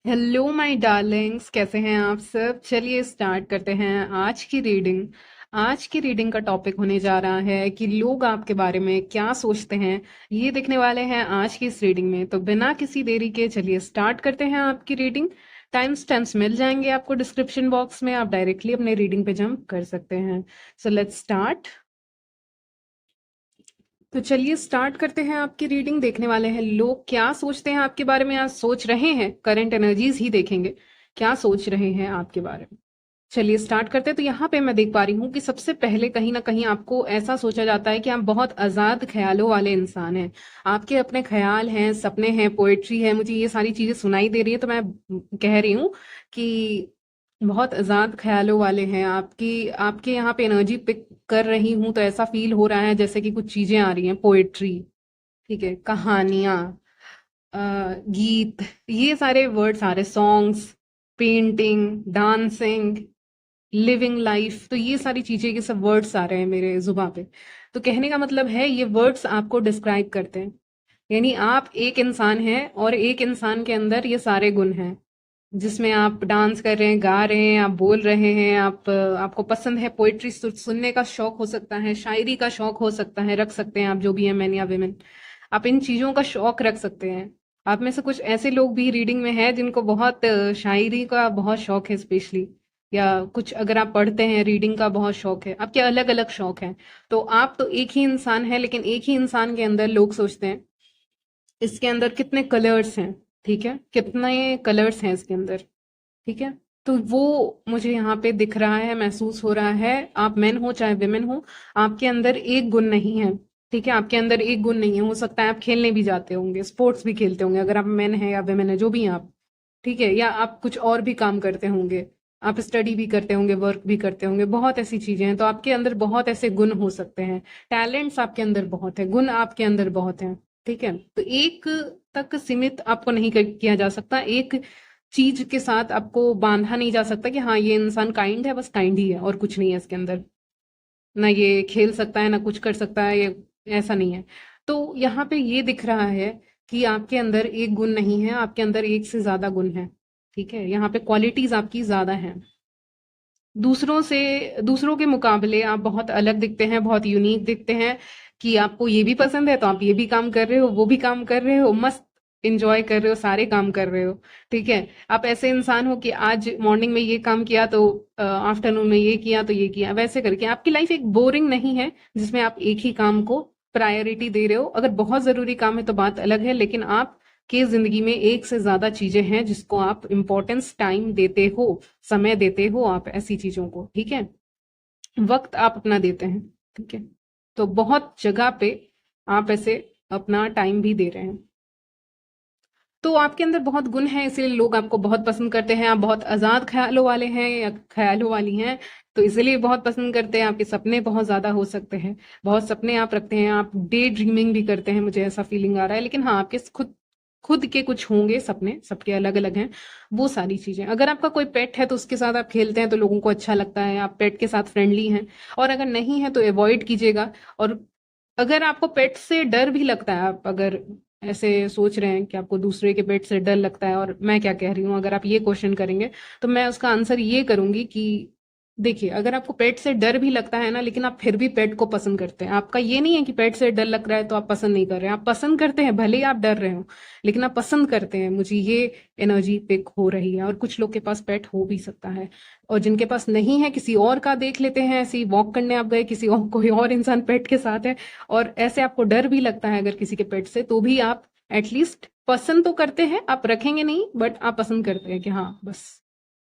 Hello my Darling's, कैसे हैं आप सब। चलिए स्टार्ट करते हैं आज की रीडिंग का टॉपिक होने जा रहा है कि लोग आपके बारे में क्या सोचते हैं। ये देखने वाले हैं आज की इस रीडिंग में। तो बिना किसी देरी के चलिए स्टार्ट करते हैं आपकी रीडिंग। टाइम स्टैम्प्स मिल जाएंगे आपको डिस्क्रिप्शन बॉक्स में, आप डायरेक्टली अपने रीडिंग पे जंप कर सकते हैं। So let's start. तो चलिए स्टार्ट करते हैं आपकी रीडिंग। देखने वाले हैं लोग क्या सोचते हैं आपके बारे में, आज सोच रहे हैं, करंट एनर्जीज ही देखेंगे क्या सोच रहे हैं आपके बारे में। चलिए स्टार्ट करते हैं। तो यहाँ पे मैं देख पा रही हूँ कि सबसे पहले कहीं ना कहीं आपको ऐसा सोचा जाता है कि आप बहुत आजाद ख्यालों वाले इंसान हैं। आपके अपने ख्याल हैं, सपने हैं, पोएट्री है, मुझे ये सारी चीजें सुनाई दे रही है। तो मैं कह रही हूँ कि बहुत आजाद ख्यालों वाले हैं। आपकी आपके यहाँ पे एनर्जी पिक कर रही हूँ तो ऐसा फील हो रहा है जैसे कि कुछ चीजें आ रही हैं, पोएट्री, ठीक है, कहानियां, गीत, ये सारे वर्ड्स आ रहे, songs, painting, dancing, living life. तो ये सारी चीजें, ये सब वर्ड्स आ रहे हैं मेरे जुबान पे। तो कहने का मतलब है ये वर्ड्स आपको डिस्क्राइब करते हैं। यानी आप एक इंसान हैं और एक इंसान के अंदर ये सारे गुण हैं, जिसमें आप डांस कर रहे हैं, गा रहे हैं, आप बोल रहे हैं, आपको पसंद है पोइट्री सुनने का शौक हो सकता है, शायरी का शौक हो सकता है, रख सकते हैं आप जो भी हैं, मैन या वेमेन। आप इन चीजों का शौक रख सकते हैं। आप में से कुछ ऐसे लोग भी रीडिंग में हैं जिनको बहुत शायरी का बहुत शौक है स्पेशली, या कुछ अगर आप पढ़ते हैं, रीडिंग का बहुत शौक है। आपके अलग अलग शौक हैं। तो आप तो एक ही इंसान है, लेकिन एक ही इंसान के अंदर लोग सोचते हैं इसके अंदर कितने कलर्स हैं, ठीक है, कितने कलर्स हैं इसके अंदर, ठीक है। तो वो मुझे यहाँ पे दिख रहा है, महसूस हो रहा है। आप मेन हो चाहे विमेन हो, आपके अंदर एक गुण नहीं है, ठीक है, आपके अंदर एक गुण नहीं है। हो सकता है आप खेलने भी जाते होंगे, स्पोर्ट्स भी खेलते होंगे, अगर आप मेन है या विमेन है, जो भी हैं आप, ठीक है, या आप कुछ और भी काम करते होंगे, आप स्टडी भी करते होंगे, वर्क भी करते होंगे, बहुत ऐसी चीजें हैं। तो आपके अंदर बहुत ऐसे गुण हो सकते हैं, टैलेंट्स आपके अंदर बहुत है, गुण आपके अंदर बहुत हैं, ठीक है। तो एक तक सीमित आपको नहीं किया जा सकता, एक चीज के साथ आपको बांधा नहीं जा सकता कि हाँ ये इंसान काइंड है, बस काइंड ही है और कुछ नहीं है इसके अंदर। ना ये खेल सकता है, ना कुछ कर सकता है, ये ऐसा नहीं है। तो यहाँ पे ये दिख रहा है कि आपके अंदर एक गुण नहीं है, आपके अंदर एक से ज्यादा गुण है, ठीक है। यहाँ पे क्वालिटीज आपकी ज्यादा हैं, दूसरों से, दूसरों के मुकाबले आप बहुत अलग दिखते हैं, बहुत यूनिक दिखते हैं। कि आपको ये भी पसंद है तो आप ये भी काम कर रहे हो, वो भी काम कर रहे हो, मस्त इंजॉय कर रहे हो, सारे काम कर रहे हो, ठीक है। आप ऐसे इंसान हो कि आज मॉर्निंग में ये काम किया तो आफ्टरनून में ये किया तो ये किया, वैसे करके आपकी लाइफ एक बोरिंग नहीं है जिसमें आप एक ही काम को प्रायोरिटी दे रहे हो। अगर बहुत जरूरी काम है तो बात अलग है, लेकिन आप के जिंदगी में एक से ज्यादा चीजें हैं जिसको आप इम्पोर्टेंस टाइम देते हो, समय देते हो आप ऐसी चीजों को, ठीक है, वक्त आप अपना देते हैं, ठीक है। तो बहुत जगह पे आप ऐसे अपना टाइम भी दे रहे हैं। तो आपके अंदर बहुत गुण है, इसलिए लोग आपको बहुत पसंद करते हैं। आप बहुत आजाद ख्यालों वाले हैं या ख्यालों वाली हैं, तो इसलिए बहुत पसंद करते हैं। आपके सपने बहुत ज्यादा हो सकते हैं, बहुत सपने आप रखते हैं, आप डे ड्रीमिंग भी करते हैं, मुझे ऐसा फीलिंग आ रहा है। लेकिन हाँ, आपके खुद खुद के कुछ होंगे सपने, सबके अलग अलग हैं वो सारी चीजें। अगर आपका कोई पेट है तो उसके साथ आप खेलते हैं तो लोगों को अच्छा लगता है, आप पेट के साथ फ्रेंडली हैं। और अगर नहीं है तो अवॉइड कीजिएगा। और अगर आपको पेट से डर भी लगता है, आप अगर ऐसे सोच रहे हैं कि आपको दूसरे के पेट से डर लगता है और मैं क्या कह रही हूँ, अगर आप ये क्वेश्चन करेंगे तो मैं उसका आंसर ये करूंगी कि देखिए, अगर आपको पेट से डर भी लगता है ना, लेकिन आप फिर भी पेट को पसंद करते हैं, आपका ये नहीं है कि पेट से डर लग रहा है तो आप पसंद नहीं कर रहे हैं, आप पसंद करते हैं, भले ही आप डर रहे हो, लेकिन आप पसंद करते हैं। मुझे ये एनर्जी पिक हो रही है। और कुछ लोग के पास पेट हो भी सकता है, और जिनके पास नहीं है किसी और का देख लेते हैं, ऐसे ही वॉक करने आप गए, किसी और कोई और इंसान पेट के साथ है, और ऐसे आपको डर भी लगता है अगर किसी के पेट से, तो भी आप एटलीस्ट पसंद तो करते हैं, आप रखेंगे नहीं बट आप पसंद करते हैं कि हाँ बस,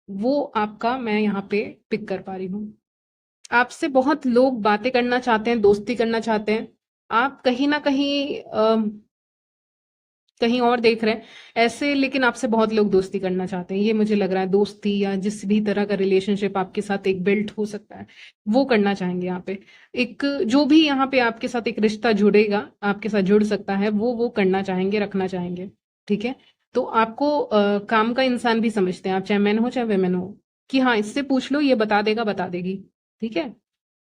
वो आपका मैं यहाँ पे पिक कर पा रही हूँ। आपसे बहुत लोग बातें करना चाहते हैं, दोस्ती करना चाहते हैं। आप कहीं ना कहीं कहीं और देख रहे हैं ऐसे, लेकिन आपसे बहुत लोग दोस्ती करना चाहते हैं, ये मुझे लग रहा है। दोस्ती या जिस भी तरह का रिलेशनशिप आपके साथ एक बिल्ट हो सकता है, वो करना चाहेंगे यहाँ पे। एक जो भी यहाँ पे आपके साथ एक रिश्ता जुड़ेगा, आपके साथ जुड़ सकता है, वो करना चाहेंगे, रखना चाहेंगे, ठीक है। तो आपको काम का इंसान भी समझते हैं आप, चाहे मैन हो चाहे वेमेन हो, कि हाँ इससे पूछ लो, ये बता देगा, बता देगी, ठीक है।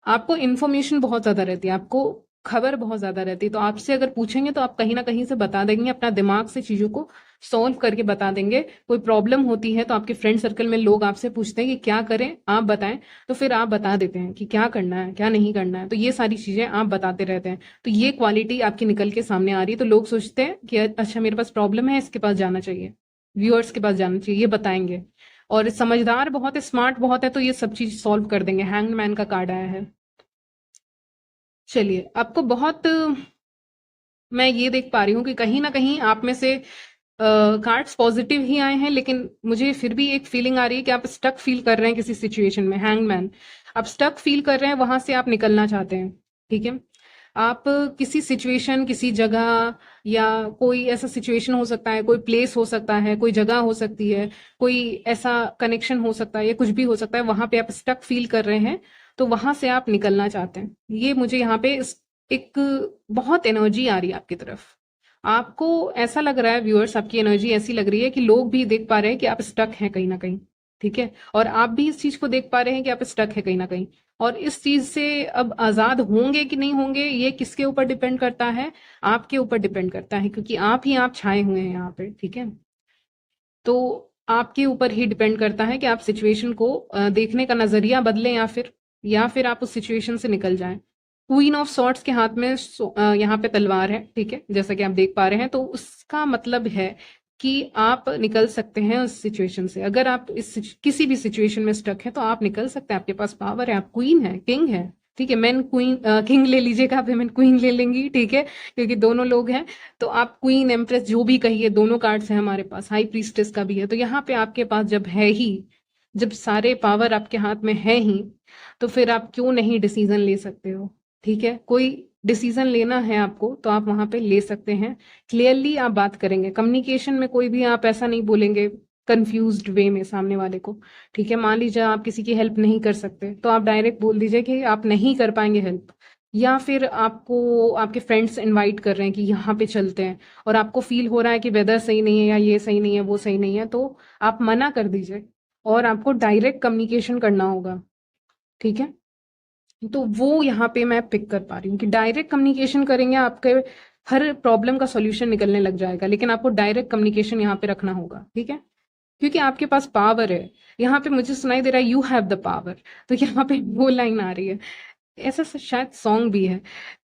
आपको इन्फॉर्मेशन बहुत ज्यादा रहती है, आपको खबर बहुत ज्यादा रहती है, तो आपसे अगर पूछेंगे तो आप कहीं ना कहीं से बता देंगे, अपना दिमाग से चीजों को सॉल्व करके बता देंगे। कोई प्रॉब्लम होती है तो आपके फ्रेंड सर्कल में लोग आपसे पूछते हैं कि क्या करें, आप बताएं, तो फिर आप बता देते हैं कि क्या करना है क्या नहीं करना है। तो ये सारी चीजें आप बताते रहते हैं, तो ये क्वालिटी आपकी निकल के सामने आ रही है। तो लोग सोचते हैं कि अच्छा मेरे पास प्रॉब्लम है, इसके पास जाना चाहिए, व्यूअर्स के पास जाना चाहिए, ये बताएंगे। और समझदार बहुत है, स्मार्ट बहुत है, तो ये सब चीज सॉल्व कर देंगे। हैंग्ड मैन का कार्ड आया है। चलिए, आपको बहुत मैं ये देख पा रही हूँ कि कहीं ना कहीं आप में से कार्ड्स पॉजिटिव ही आए हैं, लेकिन मुझे फिर भी एक फीलिंग आ रही है कि आप स्टक फील कर रहे हैं किसी सिचुएशन में। हैंगमैन, आप स्टक फील कर रहे हैं, वहां से आप निकलना चाहते हैं। ठीक है, आप किसी सिचुएशन, किसी जगह, या कोई ऐसा सिचुएशन हो सकता है, कोई प्लेस हो सकता है, कोई जगह हो सकती है, कोई ऐसा कनेक्शन हो सकता है, या कुछ भी हो सकता है, वहां पे आप स्टक फील कर रहे हैं, तो वहां से आप निकलना चाहते हैं। ये मुझे यहाँ पे एक बहुत एनर्जी आ रही है आपकी तरफ। आपको ऐसा लग रहा है व्यूअर्स, आपकी एनर्जी ऐसी लग रही है कि लोग भी देख पा रहे हैं कि आप स्टक हैं कहीं ना कहीं। ठीक है, और आप भी इस चीज को देख पा रहे हैं कि आप स्टक है कहीं ना कहीं। और इस चीज से अब आजाद होंगे कि नहीं होंगे, ये किसके ऊपर डिपेंड करता है? आपके ऊपर डिपेंड करता है, क्योंकि आप ही आप छाए हुए हैं यहाँ पे। ठीक है, तो आपके ऊपर ही डिपेंड करता है कि आप सिचुएशन को देखने का नजरिया बदलें, या फिर आप उस सिचुएशन से निकल जाएं। क्वीन ऑफ सॉर्ड्स के हाथ में यहाँ पे तलवार है। ठीक है, जैसा कि आप देख पा रहे हैं, तो उसका मतलब है कि आप निकल सकते हैं उस सिचुएशन से। अगर आप किसी भी सिचुएशन में स्टक है तो आप निकल सकते हैं, आपके पास पावर है, आप क्वीन है, किंग है। ठीक है, मैन क्वीन, किंग ले लीजिएगा, फिर मैं क्वीन ले लेंगी। ठीक है, क्योंकि दोनों लोग हैं, तो आप क्वीन, एम्प्रेस, जो भी कहिए, दोनों कार्ड्स हैं हमारे पास। हाई प्रीस्टेस का भी है। तो यहाँ पे आपके पास जब है ही, जब सारे पावर आपके हाथ में है ही, तो फिर आप क्यों नहीं डिसीजन ले सकते हो? ठीक है, कोई डिसीजन लेना है आपको तो आप वहां पे ले सकते हैं। क्लियरली आप बात करेंगे, कम्युनिकेशन में कोई भी आप ऐसा नहीं बोलेंगे कंफ्यूज्ड वे में सामने वाले को। ठीक है, मान लीजिए आप किसी की हेल्प नहीं कर सकते, तो आप डायरेक्ट बोल दीजिए कि आप नहीं कर पाएंगे हेल्प। या फिर आपको आपके फ्रेंड्स इनवाइट कर रहे हैं कि यहाँ पे चलते हैं, और आपको फील हो रहा है कि वेदर सही नहीं है, या ये सही नहीं है, वो सही नहीं है, तो आप मना कर दीजिए। और आपको डायरेक्ट कम्युनिकेशन करना होगा। ठीक है, तो वो यहाँ पे मैं पिक कर पा रही हूँ कि डायरेक्ट कम्युनिकेशन करेंगे, आपके हर प्रॉब्लम का सॉल्यूशन निकलने लग जाएगा। लेकिन आपको डायरेक्ट कम्युनिकेशन यहाँ पे रखना होगा। ठीक है, क्योंकि आपके पास पावर है। यहाँ पे मुझे सुनाई दे रहा है, यू हैव द पावर। तो यहाँ पे वो लाइन आ रही है, ऐसा शायद सॉन्ग भी है।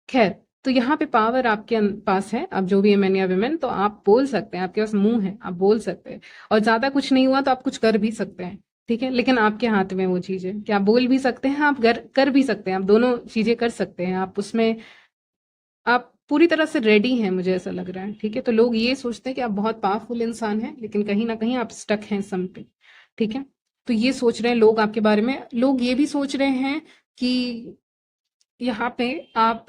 खैर, तो यहाँ पे पावर आपके पास है। आप जो भी है, मैन या विमेन, तो आप बोल सकते हैं, आपके पास मुंह है, आप बोल सकते हैं। और ज्यादा कुछ नहीं हुआ तो आप कुछ कर भी सकते हैं। ठीक है, लेकिन आपके हाथ में वो चीज है कि आप बोल भी सकते हैं, आप कर भी सकते हैं, आप दोनों चीजें कर सकते हैं। आप उसमें आप पूरी तरह से रेडी हैं, मुझे ऐसा लग रहा है। ठीक है, तो लोग ये सोचते हैं कि आप बहुत पावरफुल इंसान हैं, लेकिन कहीं ना कहीं आप स्टक हैं सम पे। ठीक है, तो ये सोच रहे हैं लोग आपके बारे में। लोग ये भी सोच रहे हैं कि यहाँ पे आप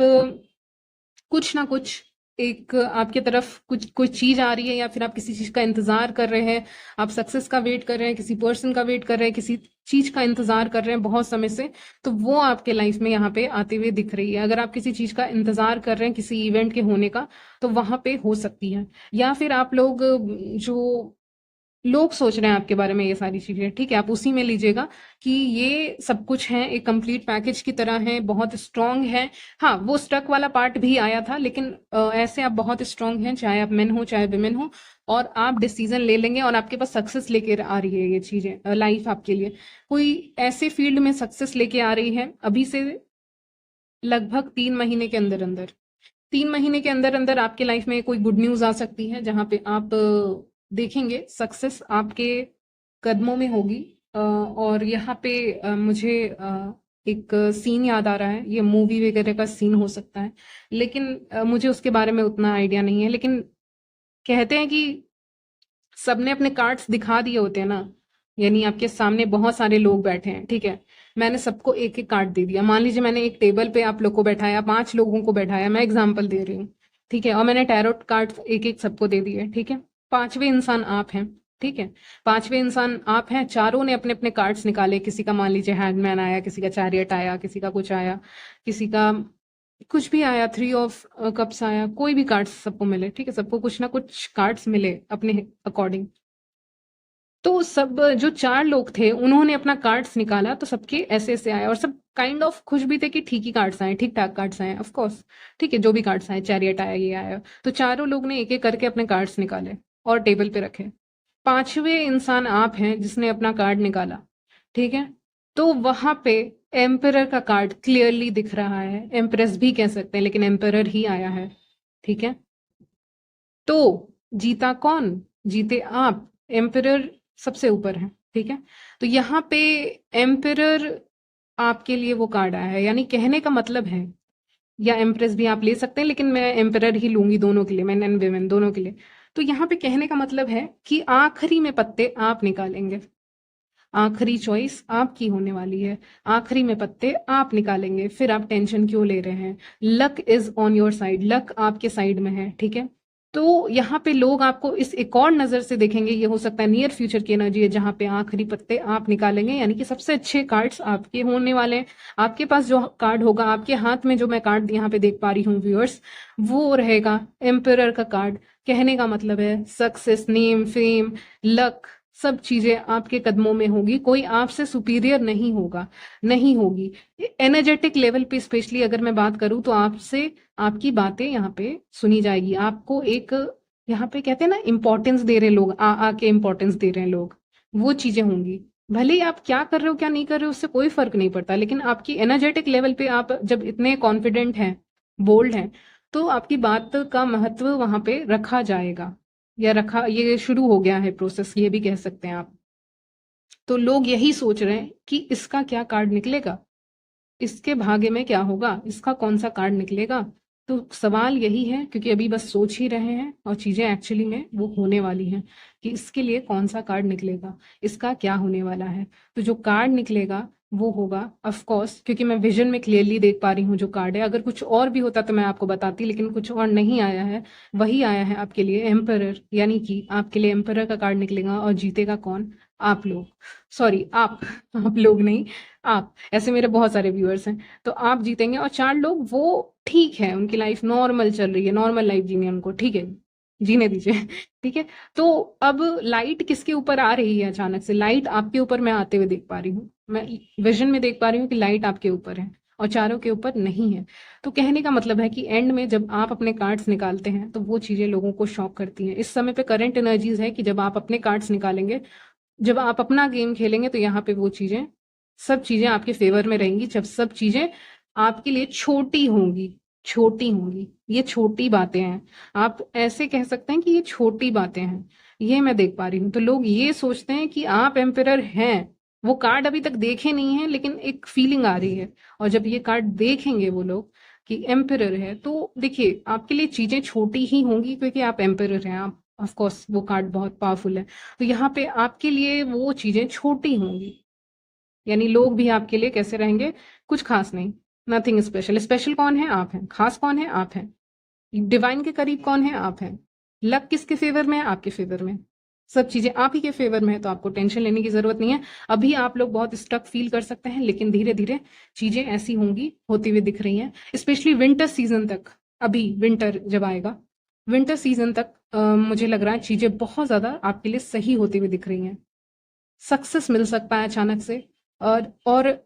कुछ ना कुछ, एक आपके तरफ कुछ कोई चीज आ रही है, या फिर आप किसी चीज का इंतजार कर रहे हैं। आप सक्सेस का वेट कर रहे हैं, किसी पर्सन का वेट कर रहे हैं, किसी चीज का इंतजार कर रहे हैं बहुत समय से। तो वो आपके लाइफ में यहाँ पे आते हुए दिख रही है। अगर आप किसी चीज का इंतजार कर रहे हैं, किसी इवेंट के होने का, तो वहां पे हो सकती है। या फिर आप लोग, जो लोग सोच रहे हैं आपके बारे में ये सारी चीजें, ठीक है, आप उसी में लीजिएगा कि ये सब कुछ है, एक कंप्लीट पैकेज की तरह है, बहुत स्ट्रांग है। हाँ, वो स्टक वाला पार्ट भी आया था, लेकिन ऐसे आप बहुत स्ट्रांग हैं, चाहे आप मेन हो चाहे विमेन हो। और आप डिसीजन ले लेंगे, और आपके पास सक्सेस लेके आ रही है ये चीजें, लाइफ आपके लिए कोई ऐसे फील्ड में सक्सेस लेके आ रही है अभी से लगभग 3 महीने के अंदर अंदर। 3 महीने के अंदर अंदर आपके लाइफ में कोई गुड न्यूज आ सकती है, जहां पे आप देखेंगे सक्सेस आपके कदमों में होगी। और यहाँ पे मुझे एक सीन याद आ रहा है, ये मूवी वगैरह का सीन हो सकता है, लेकिन मुझे उसके बारे में उतना आइडिया नहीं है। लेकिन कहते हैं कि सबने अपने कार्ड्स दिखा दिए होते हैं ना, यानी आपके सामने बहुत सारे लोग बैठे हैं। ठीक है, मैंने सबको एक एक कार्ड दे दिया। मान लीजिए मैंने एक टेबल पे आप लोग को बैठाया, 5 लोगों को बैठाया, मैं एग्जाम्पल दे रही हूँ। ठीक है, और मैंने टैरोट कार्ड एक एक सबको दे दिए। ठीक है, पांचवे इंसान आप हैं। ठीक है, पांचवे इंसान आप हैं, चारों ने अपने अपने कार्ड्स निकाले। किसी का मान लीजिए हैंडमैन आया, किसी का चैरियट आया, किसी का कुछ आया, किसी का कुछ भी आया, 3 ऑफ कप्स आया, कोई भी कार्ड्स सबको मिले। ठीक है, सबको कुछ ना कुछ कार्ड्स मिले अपने अकॉर्डिंग। तो सब जो 4 लोग थे, उन्होंने अपना कार्ड्स निकाला, तो सबके ऐसे ऐसे आए, और सब काइंड ऑफ खुश भी थे कि ठीक ही कार्ड्स आए, ठीक ठाक कार्ड्स आए, ऑफ कोर्स। ठीक है, जो भी कार्ड्स आए, चैरियट आया, ये आया, तो चारों लोग ने एक एक करके अपने कार्ड्स निकाले। और टेबल पे रखे। पांचवें इंसान आप हैं जिसने अपना कार्ड निकाला, ठीक है? तो वहां पे एम्परर का कार्ड क्लियरली दिख रहा है, एम्प्रेस भी कह सकते हैं लेकिन एम्परर ही आया है, ठीक है? तो जीता कौन? जीते आप। एम्परर सबसे ऊपर है, ठीक है? तो यहाँ पे एम्परर आपके लिए वो कार्ड आया है, यानी कहने का मतलब है, या एम्प्रेस भी आप ले सकते हैं लेकिन मैं एम्परर ही लूंगी दोनों के लिए, मेन एंड वेमेन दोनों के लिए। तो यहाँ पे कहने का मतलब है कि आखिरी में पत्ते आप निकालेंगे, आखिरी चॉइस आपकी होने वाली है, आखिरी में पत्ते आप निकालेंगे, फिर आप टेंशन क्यों ले रहे हैं? Luck is on your side, luck आपके साइड में है, ठीक है? तो यहाँ पे लोग आपको इस एक और नजर से देखेंगे, ये हो सकता है नियर फ्यूचर की एनर्जी है जहां पे आखिरी पत्ते आप निकालेंगे, यानी कि सबसे अच्छे कार्ड्स आपके होने वाले हैं। आपके पास जो कार्ड होगा, आपके हाथ में जो मैं कार्ड यहाँ पे देख पा रही हूँ व्यूअर्स, वो रहेगा एम्परर का कार्ड। कहने का मतलब है सक्सेस, नेम, फेम, लक, सब चीजें आपके कदमों में होगी, कोई आपसे सुपीरियर नहीं होगा, नहीं होगी। एनर्जेटिक लेवल पे स्पेशली अगर मैं बात करूं तो आपसे आपकी बातें यहाँ पे सुनी जाएगी, आपको एक यहाँ पे कहते हैं ना इंपॉर्टेंस दे रहे हैं लोग, आके इंपॉर्टेंस दे रहे हैं लोग, वो चीजें होंगी। भले ही आप क्या कर रहे हो क्या नहीं कर रहे हो उससे कोई फर्क नहीं पड़ता, लेकिन आपकी एनर्जेटिक लेवल पे आप जब इतने कॉन्फिडेंट हैं, बोल्ड हैं, तो आपकी बात का महत्व वहां पे रखा जाएगा, या रखा, ये शुरू हो गया है प्रोसेस, ये भी कह सकते हैं आप। तो लोग यही सोच रहे हैं कि इसका क्या कार्ड निकलेगा, इसके भाग्य में क्या होगा, इसका कौन सा कार्ड निकलेगा। तो सवाल यही है, क्योंकि अभी बस सोच ही रहे हैं और चीजें एक्चुअली में वो होने वाली हैं कि इसके लिए कौन सा कार्ड निकलेगा, इसका क्या होने वाला है। तो जो कार्ड निकलेगा वो होगा, ऑफ कोर्स, क्योंकि मैं विजन में क्लियरली देख पा रही हूँ जो कार्ड है, अगर कुछ और भी होता तो मैं आपको बताती, लेकिन कुछ और नहीं आया है, वही आया है आपके लिए एम्परर, यानी कि आपके लिए एम्परर का कार्ड निकलेगा। और जीतेगा कौन? आप लोग, सॉरी आप लोग नहीं, आप, ऐसे मेरे बहुत सारे व्यूअर्स हैं, तो आप जीतेंगे। और चार लोग वो ठीक है, उनकी लाइफ नॉर्मल चल रही है, नॉर्मल लाइफ जीनी है उनको, ठीक है, जीने दीजिए ठीक है। तो अब लाइट किसके ऊपर आ रही है? अचानक से लाइट आपके ऊपर मैं आते हुए देख पा रही हूँ, मैं विजन में देख पा रही हूँ कि लाइट आपके ऊपर है और चारों के ऊपर नहीं है। तो कहने का मतलब है कि एंड में जब आप अपने कार्ड्स निकालते हैं तो वो चीजें लोगों को शॉक करती हैं। इस समय पे करंट एनर्जीज है कि जब आप अपने कार्ड्स निकालेंगे, जब आप अपना गेम खेलेंगे, तो यहाँ पे वो चीजें, सब चीजें आपके फेवर में रहेंगी, जब सब चीजें आपके लिए छोटी होंगी, छोटी होंगी। ये छोटी बातें हैं, आप ऐसे कह सकते हैं कि ये छोटी बातें हैं, ये मैं देख पा रही हूँ। तो लोग ये सोचते हैं कि आप एम्परर हैं, वो कार्ड अभी तक देखे नहीं है लेकिन एक फीलिंग आ रही है, और जब ये कार्ड देखेंगे वो लोग कि एम्परर है, तो देखिए आपके लिए चीजें छोटी ही होंगी क्योंकि आप एम्परर हैं, आप, ऑफ कोर्स वो कार्ड बहुत पावरफुल है, तो यहाँ पे आपके लिए वो चीजें छोटी होंगी, यानी लोग भी आपके लिए कैसे रहेंगे? कुछ खास नहीं, नथिंग स्पेशल। स्पेशल कौन है? आप हैं। खास कौन है? आप हैं। डिवाइन के करीब कौन है? आप हैं। लक किसके फेवर में है? आपके फेवर में। सब चीजें आप ही के फेवर में है, तो आपको टेंशन लेने की जरूरत नहीं है। अभी आप लोग बहुत स्टक फील कर सकते हैं, लेकिन धीरे धीरे चीजें ऐसी होंगी, होती हुई दिख रही हैं, स्पेशली विंटर सीजन तक। अभी विंटर जब आएगा, विंटर सीजन तक मुझे लग रहा है चीजें बहुत ज्यादा आपके लिए सही होती हुई दिख रही हैं। सक्सेस मिल सकता है अचानक से, और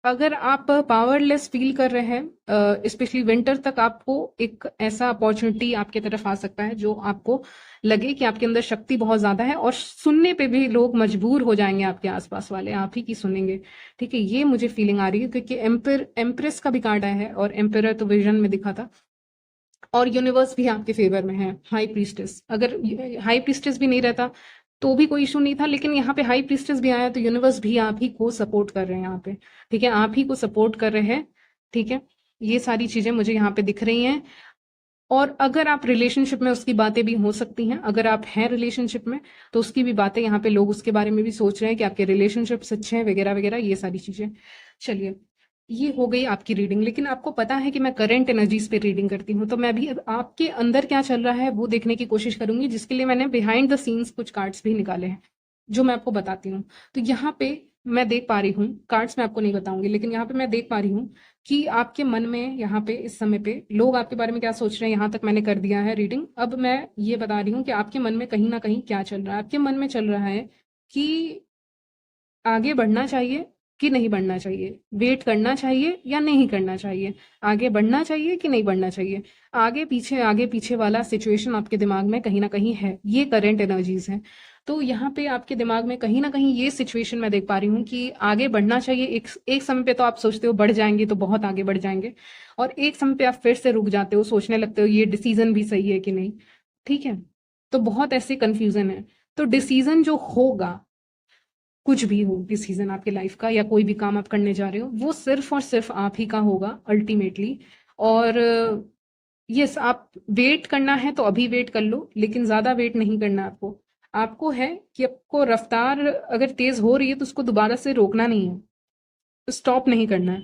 अगर आप पावरलेस फील कर रहे हैं, स्पेशली विंटर तक, आपको एक ऐसा अपॉर्चुनिटी आपके तरफ आ सकता है जो आपको लगे कि आपके अंदर शक्ति बहुत ज्यादा है, और सुनने पे भी लोग मजबूर हो जाएंगे, आपके आसपास वाले आप ही की सुनेंगे, ठीक है? ये मुझे फीलिंग आ रही है, क्योंकि एम्प्रेस का भी कार्ड आया है और एम्परर तो विजन में दिखा था, और यूनिवर्स भी आपके फेवर में है। हाई प्रीस्टेस, अगर हाई प्रीस्टेस भी नहीं रहता तो भी कोई इशू नहीं था, लेकिन यहाँ पे हाई प्रीस्टेस भी आया तो यूनिवर्स भी आप ही को सपोर्ट कर रहे हैं यहाँ पे, ठीक है? आप ही को सपोर्ट कर रहे हैं, ठीक है? ये सारी चीजें मुझे यहाँ पे दिख रही हैं। और अगर आप रिलेशनशिप में, उसकी बातें भी हो सकती हैं, अगर आप हैं रिलेशनशिप में तो उसकी भी बातें, यहाँ पे लोग उसके बारे में भी सोच रहे हैं कि आपके रिलेशनशिप अच्छे हैं वगैरह वगैरह, ये सारी चीजें। चलिए, ये हो गई आपकी रीडिंग, लेकिन आपको पता है कि मैं करंट एनर्जीज पे रीडिंग करती हूँ, तो मैं भी अब आपके अंदर क्या चल रहा है वो देखने की कोशिश करूंगी, जिसके लिए मैंने बिहाइंड द सीन्स कुछ कार्ड्स भी निकाले हैं जो मैं आपको बताती हूँ। तो यहाँ पे मैं देख पा रही हूँ, कार्ड्स मैं आपको नहीं बताऊंगी, लेकिन यहाँ पे मैं देख पा रही हूँ कि आपके मन में यहाँ पे इस समय पे लोग आपके बारे में क्या सोच रहे हैं। यहाँ तक मैंने कर दिया है रीडिंग, अब मैं ये बता रही हूँ कि आपके मन में कहीं ना कहीं क्या चल रहा है। आपके मन में चल रहा है कि आगे बढ़ना चाहिए, कि नहीं बढ़ना चाहिए, वेट करना चाहिए या नहीं करना चाहिए, आगे बढ़ना चाहिए कि नहीं बढ़ना चाहिए, आगे पीछे वाला सिचुएशन आपके दिमाग में कहीं ना कहीं है, ये करंट एनर्जीज हैं। तो यहाँ पे आपके दिमाग में कहीं ना कहीं ये सिचुएशन मैं देख पा रही हूँ कि आगे बढ़ना चाहिए। एक समय पे तो आप सोचते हो बढ़ जाएंगे तो बहुत आगे बढ़ जाएंगे, और एक समय पे आप फिर से रुक जाते हो, सोचने लगते हो ये डिसीजन भी सही है कि नहीं। ठीक है, तो बहुत ऐसे कंफ्यूजन है। तो डिसीजन जो होगा, कुछ भी हो डिसीजन आपके लाइफ का या कोई भी काम आप करने जा रहे हो, वो सिर्फ और सिर्फ आप ही का होगा अल्टीमेटली। और यस, आप वेट करना है तो अभी वेट कर लो, लेकिन ज्यादा वेट नहीं करना आपको। आपको है कि आपको रफ्तार अगर तेज हो रही है तो उसको दोबारा से रोकना नहीं है, स्टॉप नहीं करना है,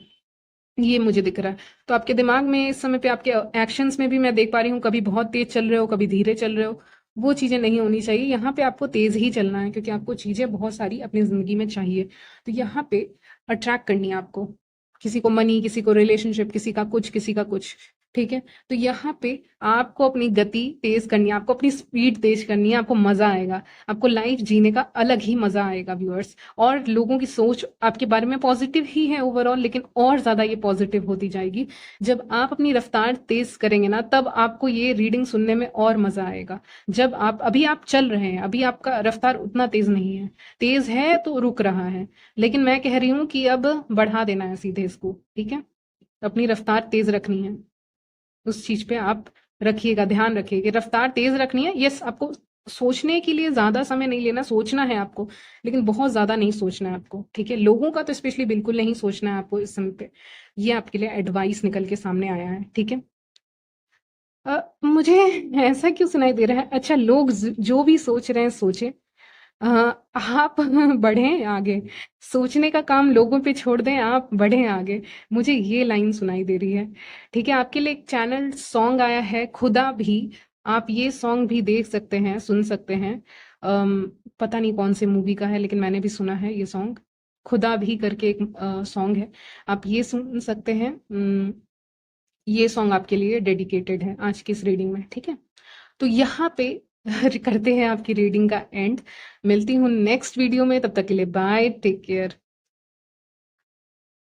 ये मुझे दिख रहा है। तो आपके दिमाग में इस समय पे आपके एक्शंस में भी मैं देख पा रही हूँ, कभी बहुत तेज चल रहे हो, कभी धीरे चल रहे हो। वो चीजें नहीं होनी चाहिए। यहाँ पे आपको तेज ही चलना है, क्योंकि आपको चीजें बहुत सारी अपनी जिंदगी में चाहिए। तो यहाँ पे अट्रैक्ट करनी है आपको, किसी को मनी, किसी को रिलेशनशिप, किसी का कुछ, किसी का कुछ। ठीक है, तो यहाँ पे आपको अपनी गति तेज करनी है, आपको अपनी स्पीड तेज करनी है, आपको मजा आएगा, आपको लाइफ जीने का अलग ही मजा आएगा व्यूअर्स। और लोगों की सोच आपके बारे में पॉजिटिव ही है ओवरऑल, लेकिन और ज्यादा ये पॉजिटिव होती जाएगी जब आप अपनी रफ्तार तेज करेंगे ना, तब आपको ये रीडिंग सुनने में और मजा आएगा। जब अभी आप चल रहे हैं, अभी आपका रफ्तार उतना तेज नहीं है, तेज है तो रुक रहा है, लेकिन मैं कह रही हूँ कि अब बढ़ा देना है सीधे इसको। ठीक है, अपनी रफ्तार तेज रखनी है, उस चीज पे आप रखिएगा, ध्यान रखिए कि रफ्तार तेज रखनी है। यस, आपको सोचने के लिए ज्यादा समय नहीं लेना, सोचना है आपको, लेकिन बहुत ज्यादा नहीं सोचना है आपको। ठीक है, लोगों का तो स्पेशली बिल्कुल नहीं सोचना है आपको इस समय पे। ये आपके लिए एडवाइस निकल के सामने आया है। ठीक है, मुझे ऐसा क्यों सुनाई दे रहा है? अच्छा, लोग जो भी सोच रहे हैं सोचे, अ, आप बढ़ें आगे, सोचने का काम लोगों पे छोड़ दें, आप बढ़ें आगे। मुझे ये लाइन सुनाई दे रही है। ठीक है, आपके लिए एक चैनल सॉन्ग आया है, खुदा भी। आप ये सॉन्ग भी देख सकते हैं, सुन सकते हैं। पता नहीं कौन से मूवी का है, लेकिन मैंने भी सुना है ये सॉन्ग। खुदा भी करके एक सॉन्ग है, आप ये सुन सकते हैं। ये सॉन्ग आपके लिए डेडिकेटेड है आज की इस रीडिंग में। ठीक है, तो यहाँ पे करते हैं आपकी रीडिंग का एंड। मिलती हूँ नेक्स्ट वीडियो में, तब तक के लिए बाय, टेक केयर।